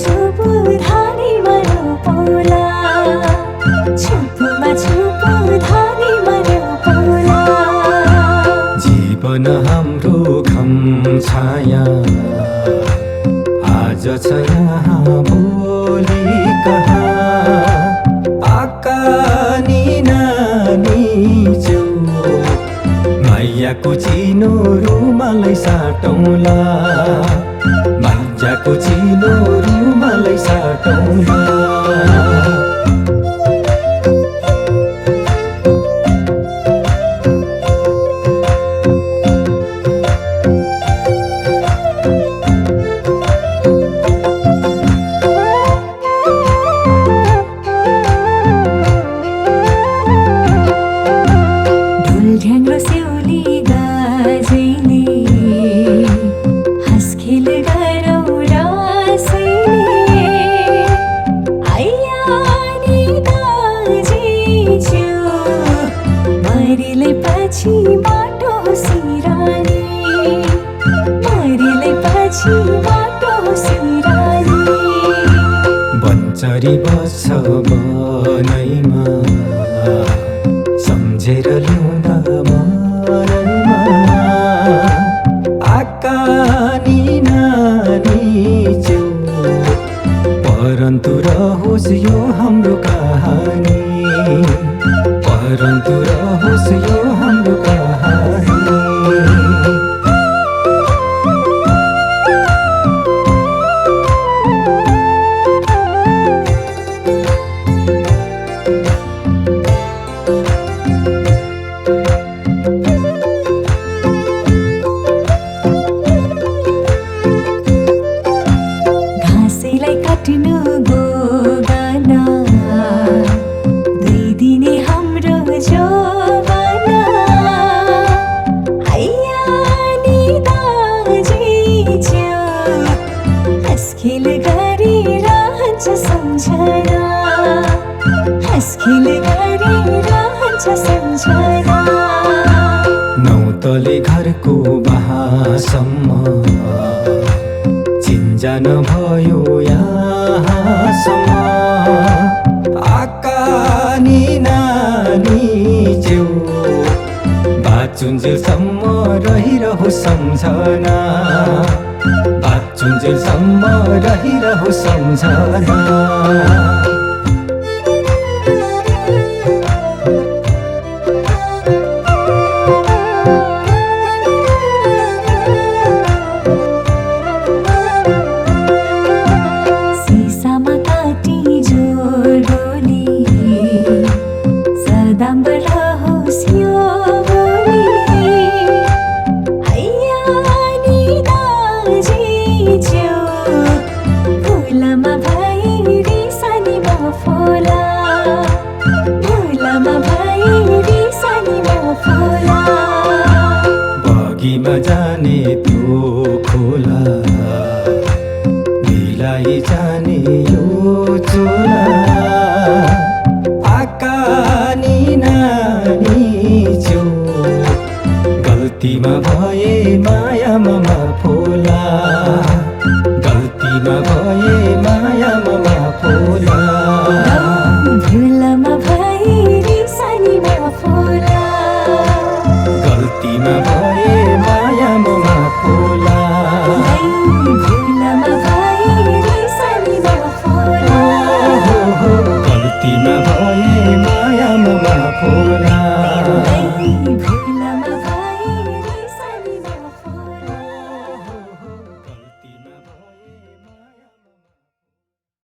छुपु धानीमा रोपौला छुपुमा छुपु धानीमा रोपौला जीवन हाम्रो घम छाया आज छ यहाँ भोलि कहाँ आकानी नानी च्याउ मायाको चिनो रुमालै साटौँला मायाको चिनो रुमालै साटौँला ढ्याङ्ग्रो स्याउली गाजैले हाँसखेल गरौँ रसैले आइया नि दाजी च्याउ मरिलै पछि बाटो सिरानी मरिलै पछि बाटो सिरानी बन्चरी बस्छ बनैमा सम्झेर ल्याउँदा मरैमा आकानी नानी च्याउ परन्तु रहोस् यो हाम्रो कहानी परन्तु रहोस् यो हाम्रो कहानी घाँसैलाई काट्नु गोगना दुई दिने हाम्रो जवाना आइया नि दाजी च्याउ हाँसखेल गरिरहन्छ सम्झना हाँसखेल गरिरहन्छ सम्झना नौतले घरको बाहासम्म चिन्जान भयो यहाँसम्म आकानी नानी च्याउ बाचुन्जेलसम्म रहिरहो सम्झना बाचुन्जेलसम्म रहिरहो सम्झना सिसामा काटी जोडोली सदाम रहोस् यो बोली आइया नि दाजी च्याउ फुलमा भई सानीमा फुला फुलमा भई सानीमा फुला बगीमा जाने त्यो खोला मिलाई जाने यो चोला आकानी नानी च्याउ गल्तीमा भए मायामा फुला गल्तीमा भए मायामा फुला फुलमा भई सानीमा फुला गल्तीमा भए मायामा फुला फुलमा भई सानीमा फुला गल्तीमा